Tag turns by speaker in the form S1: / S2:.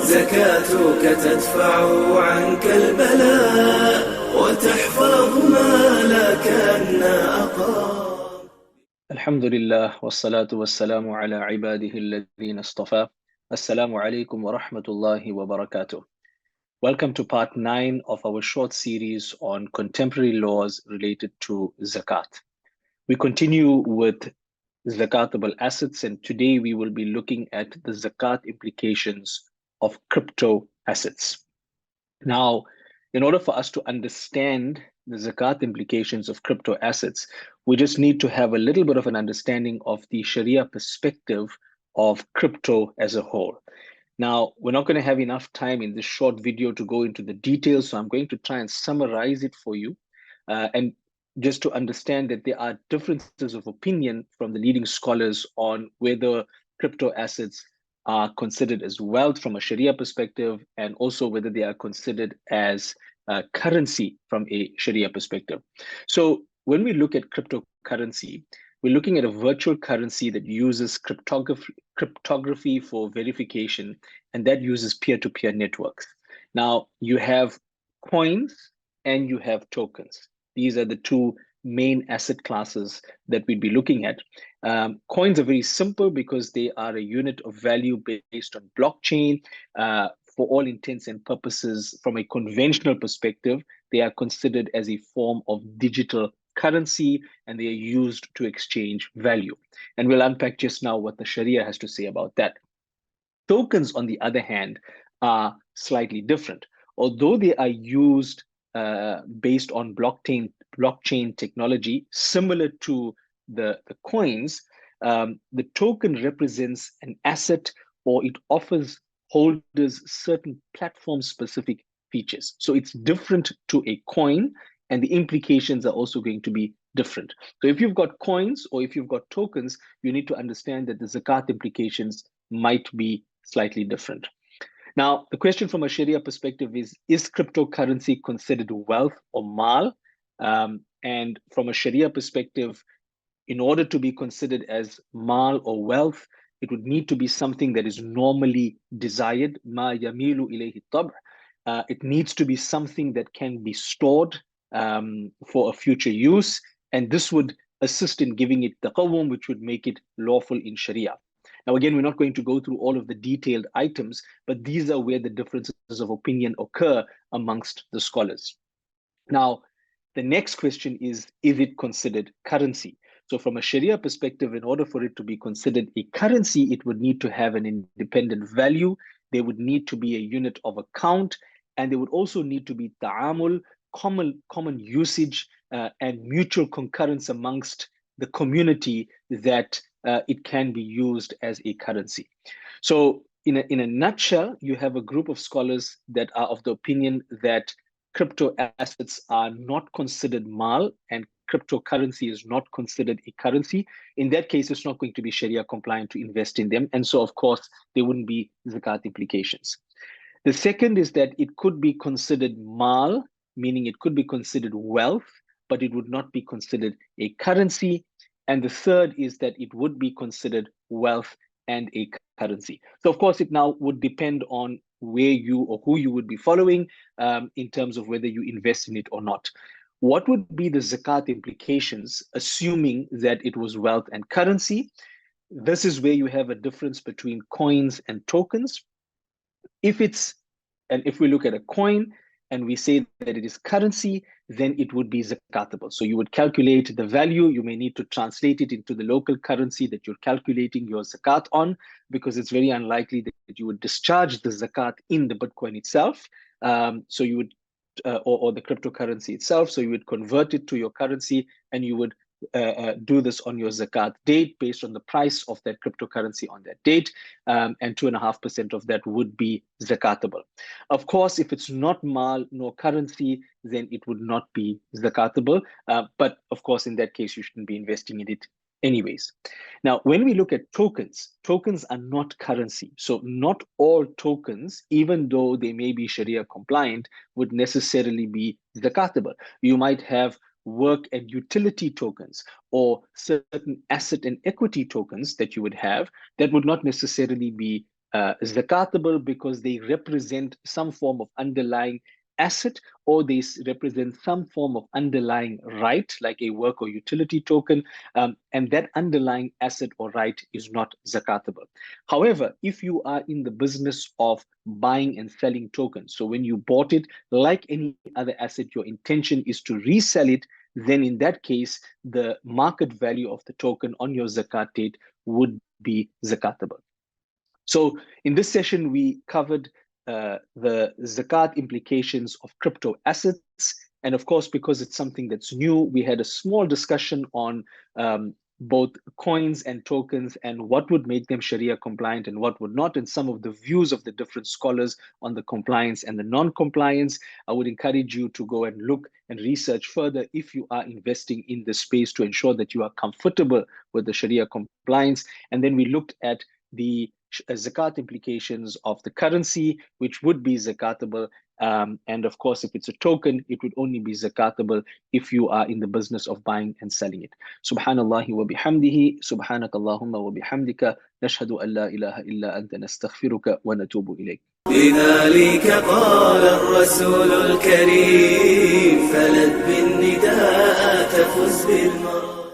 S1: زكاتك تدفع عنك البلاء وتحفظ مالك أن أقام.
S2: الحمد لله والصلاة والسلام على عباده الذين اصطفى. Assalamu alaikum wa rahmatullahi wa barakatuh. Welcome to part 9 of our short series on contemporary laws related to Zakat. We continue with zakatable assets, and today we will be looking at the Zakat implications of crypto assets. Now, in order for us to understand the Zakat implications of crypto assets, we just need to have a little bit of an understanding of the Sharia perspective of crypto as a whole. Now, we're not going to have enough time in this short video to go into the details, so I'm going to try and summarize it for you. And just to understand that there are differences of opinion from the leading scholars on whether crypto assets are considered as wealth from a Sharia perspective, and also whether they are considered as currency from a Sharia perspective. So when we look at cryptocurrency, we're looking at a virtual currency that uses cryptography for verification, and that uses peer-to-peer networks. Now, you have coins and you have tokens. These are the two main asset classes that we'd be looking at. Coins are very simple because they are a unit of value based on blockchain. For all intents and purposes, from a conventional perspective, they are considered as a form of digital currency, and they are used to exchange value. And we'll unpack just now what the Sharia has to say about that. Tokens, on the other hand, are slightly different. Although they are used based on blockchain technology, similar to the coins, the token represents an asset, or it offers holders certain platform-specific features. So it's different to a coin, and the implications are also going to be different. So if you've got coins or if you've got tokens, you need to understand that the Zakat implications might be slightly different. Now, the question from a Sharia perspective is cryptocurrency considered wealth or mal? And from a Sharia perspective, in order to be considered as mal or wealth, it would need to be something that is normally desired. Ma yamilu ilayhi tab'. It needs to be something that can be stored for a future use, and this would assist in giving it taqawwum, which would make it lawful in Sharia. Now, again, we're not going to go through all of the detailed items, but these are where the differences of opinion occur amongst the scholars. Now, the next question is it considered currency? So from a Sharia perspective, in order for it to be considered a currency, it would need to have an independent value. There would need to be a unit of account, and there would also need to be ta'amul, common usage, and mutual concurrence amongst the community that it can be used as a currency. So in a nutshell, you have a group of scholars that are of the opinion that crypto assets are not considered mal, and cryptocurrency is not considered a currency. In that case, it's not going to be Sharia compliant to invest in them. And so, of course, there wouldn't be Zakat implications. The second is that it could be considered mal, meaning it could be considered wealth, but it would not be considered a currency. And the third is that it would be considered wealth and a currency. So, of course, it now would depend on where you or who you would be following in terms of whether you invest in it or not. What would be the Zakat implications, assuming that it was wealth and currency? This is where you have a difference between coins and tokens. If we look at a coin and we say that it is currency, then it would be zakatable. So you would calculate the value. You may need to translate it into the local currency that you're calculating your zakat on, because it's very unlikely that you would discharge the zakat in the Bitcoin itself. So you would, or the cryptocurrency itself. So you would convert it to your currency, and you would do this on your zakat date based on the price of that cryptocurrency on that date, and 2.5% of that would be zakatable. Of course, if it's not mal nor currency, then it would not be zakatable. But of course, in that case, you shouldn't be investing in it anyways. Now, when we look at tokens, tokens are not currency. So not all tokens, even though they may be Sharia compliant, would necessarily be zakatable. You might have work and utility tokens, or certain asset and equity tokens that you would have that would not necessarily be zakatable because they represent some form of underlying asset, or they represent some form of underlying right, like a work or utility token, and that underlying asset or right is not zakatable. However, if you are in the business of buying and selling tokens, so when you bought it, like any other asset, your intention is to resell it, then in that case, the market value of the token on your zakat date would be zakatable. So in this session, we covered the zakat implications of crypto assets. And of course, because it's something that's new, we had a small discussion on both coins and tokens and what would make them Sharia compliant and what would not, and some of the views of the different scholars on the compliance and the non-compliance. I would encourage you to go and look and research further if you are investing in this space to ensure that you are comfortable with the Sharia compliance. And then we looked at the zakat implications of the currency, which would be zakatable. And of course, if it's a token, it would only be zakatable if you are in the business of buying and selling it. Subhanallah wa bihamdihi, subhanakallahumma wa bihamdika, nashhadu an la ilaha illa anta nastaghfiruka wa natubu ilayk.
S1: لذلك قال الرسول الكريم فلد بالنداء تفز بالمرام.